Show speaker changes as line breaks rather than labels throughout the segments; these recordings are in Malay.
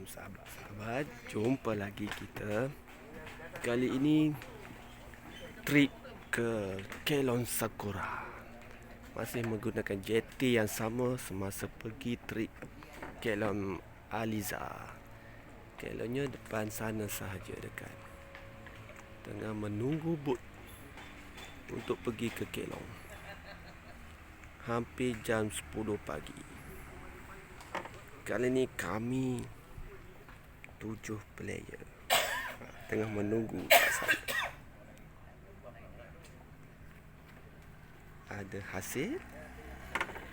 sahabat-sahabat, jumpa lagi kita. Kali ini trip ke Kelong Sakura. Masih menggunakan jeti yang sama semasa pergi trip Kelong Aliza. Kelongnya depan sana sahaja dekat. Tengah menunggu bot untuk pergi ke Kelong. Hampir jam 10 pagi. Kali ini kami 7 player tengah menunggu kat sana. Ada hasil,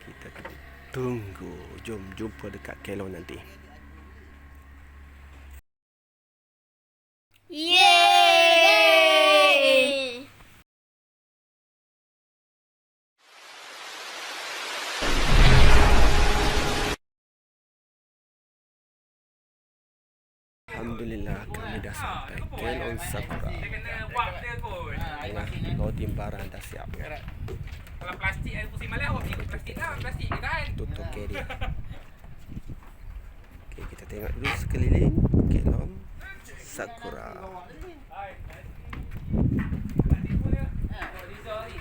kita kena tunggu. Jom jumpa dekat Kelong nanti.
Yeay!
Alhamdulillah kami dah sampai Kelong Sakura. Tengah loading barang dah siap.
Kalau plastik ada pusing malam awak pergi plastik dah, plastik ke kan?
Tutup carrier. Okey, kita tengok dulu sekeliling Kelong Sakura.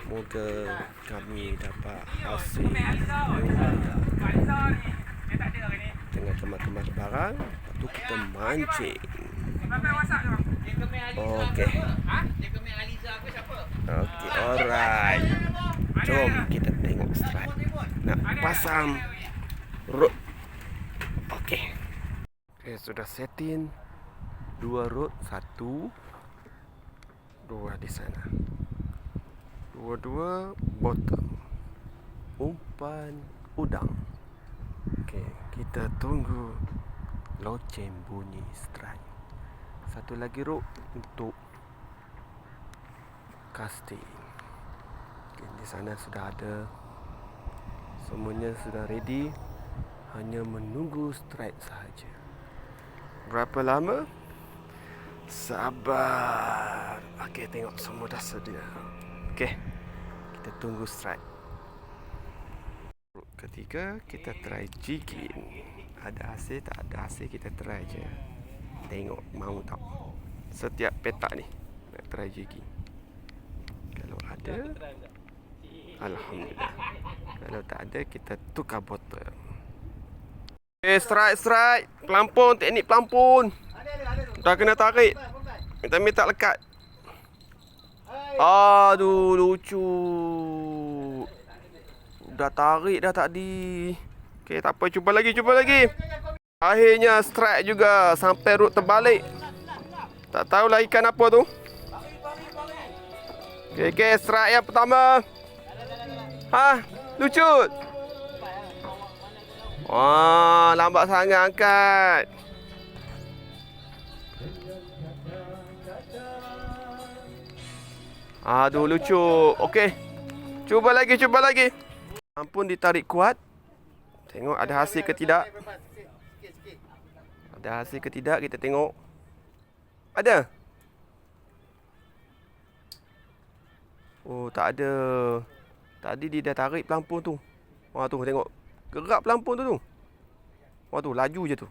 Moga kami dapat hasil tengah kemas-kemas barang. Lepas tu kita mancing. Okey. Okey, alright. Jom kita tengok strike. Nak pasang rod. Okey. Okey, sudah setting 2 rod, 1 2 di sana. 2 bottom. Umpan udang. Okey, kita tunggu loceng bunyi strike. Satu lagi rod untuk casting. Okay, di sana sudah ada. Semuanya sudah ready. Hanya menunggu strike sahaja. Berapa lama? Sabar. Okey, tengok semua dah sedia. Okey, kita tunggu strike. Ketiga, kita try jigging. Ada hasil tak ada hasil, kita try je. Tengok mau tak. Setiap petak ni nak try jigging. Kalau ada, alhamdulillah. Kalau tak ada, kita tukar botol. Strike. Pelampun, teknik pelampun. Dah kena tarik. Minta lekat. Aduh, lucu. Dah tarik dah tadi. Okey, tak apa, cuba lagi. Akhirnya strike juga sampai rod terbalik. Tak tahulah ikan apa tu. Okey, strike yang pertama. Lucu. Wah, lambat sangat angkat. Aduh, lucu. Okey. Cuba lagi. Ampun ditarik kuat. Tengok ada hasil ke tidak. Ada hasil ke tidak, kita tengok. Ada? Oh, tak ada. Tadi dia dah tarik pelampun tu. Wah tu, tengok. Gerak pelampun tu. Wah tu, laju je tu.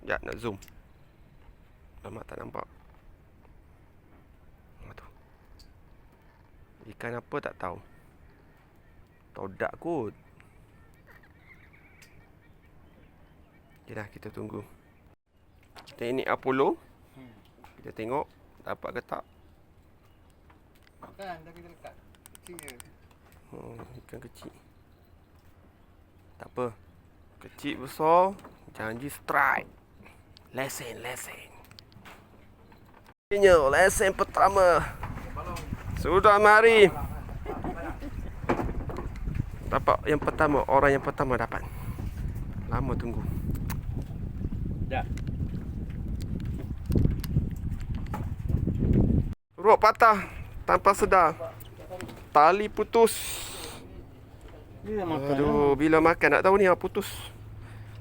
Sekejap, nak zoom. Lama tak nampak. Wah tu. Ikan apa tak tahu. Todak kot. Okay dah, kita tunggu. Teknik Apollo. Kita tengok dapat ke tak.
Kan, tapi dia lekat. Kecil je.
Ikan kecil. Tak apa. Kecil besar, janji strike. Lesen. Lesen pertama. Sudah mari. Dapat yang pertama, orang yang pertama dapat. Lama tunggu.
Dah.
Rod patah tanpa sedar. Tali putus. Aduh, bila makan nak tahu ni putus.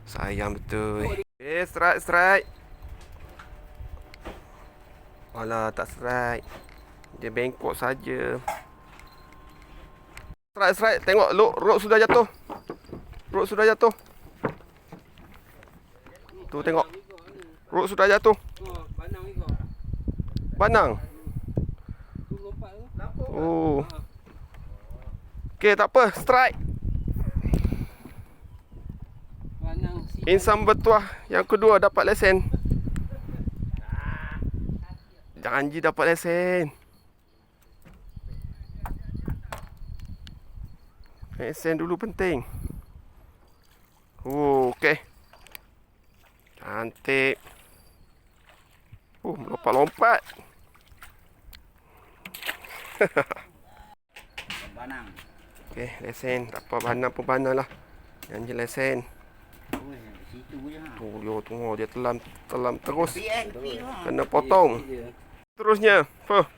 Sayang betul. Strike. Alah, tak strike. Dia bengkok saja. Strike. Tengok rod sudah jatuh. Tu tengok. Rod sudah jatuh.
Oh, banang ni kau.
Banang.
Tu lompat tu. Nampak.
Oh. Okey, tak apa. Strike.
Banang si.
Insan bertuah yang kedua dapat lesen. Janji dapat lesen. Lesen dulu penting. Oh, okey. Cantik. Lompat-lompat.
Banang.
Okey, lesen. Tak apa, banang pun banang lah. Janji lesen.
Situ je ha.
Oh, dia tunggu. Dia telam terus. Kena potong. Terusnya.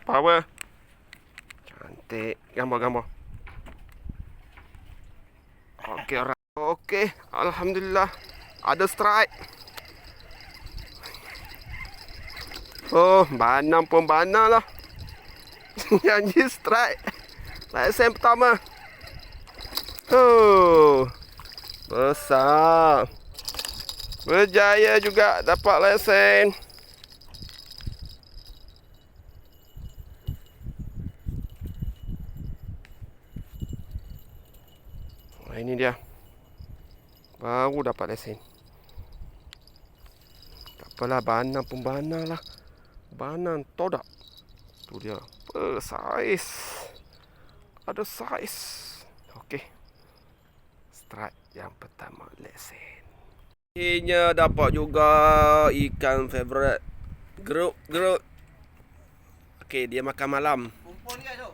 Power. Cantik. Gambar. Okey, alright. Okey, alhamdulillah. Ada strike. Oh, banang pun banang lah. Janji strike. Lesen pertama. Oh, besar. Berjaya juga dapat lesen. Ini dia. Baru dapat lesen. Tak apalah, banang pun banang lah. Banang todak. Tu dia. Saiz. Ada saiz. Okey. Strike yang pertama lesen. Akhirnya dapat juga ikan favourite. Gerut. Okey, dia makan malam.
Kumpul dia tu.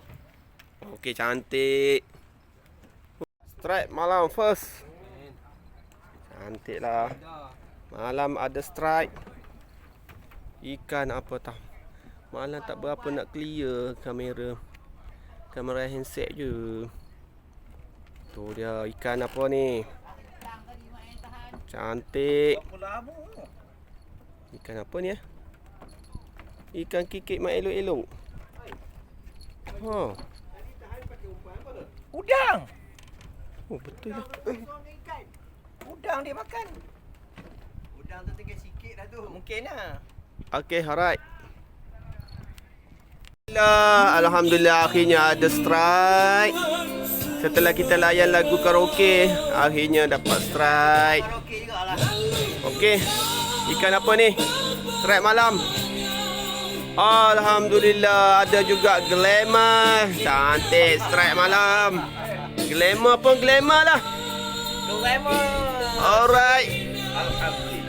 Okey, cantik. Strike malam first. Cantik lah. Malam ada strike. Ikan apa tah? Malam tak berapa nak clear kamera. Kamera handset je. Tu dia ikan apa ni? Cantik. Ikan apa ni? Ikan kikik mak elok-elok. Ha.
Udang.
Oh, betul lah.
Udang dia makan.
Udang tu tinggal sikit dah tu.
Mungkin lah.
Okey, alright. Alhamdulillah akhirnya ada strike. Setelah kita layan lagu karaoke, akhirnya dapat strike.
Karaoke jugalah.
Okey. Ikan apa ni? Strike malam. Alhamdulillah ada juga glamour. Cantik strike malam. Glamour pun glamour lah.
Glamour.
Alright.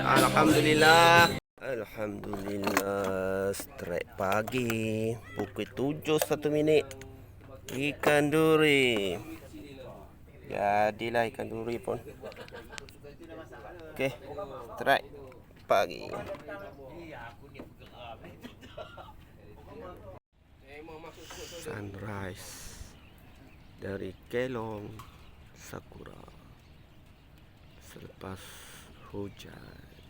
Alhamdulillah.
Alhamdulillah, strike pagi pukul 7:01. Ikan duri. Jadilah ikan duri pun. Okey, strike pagi. Sunrise dari Kelong Sakura selepas hujan.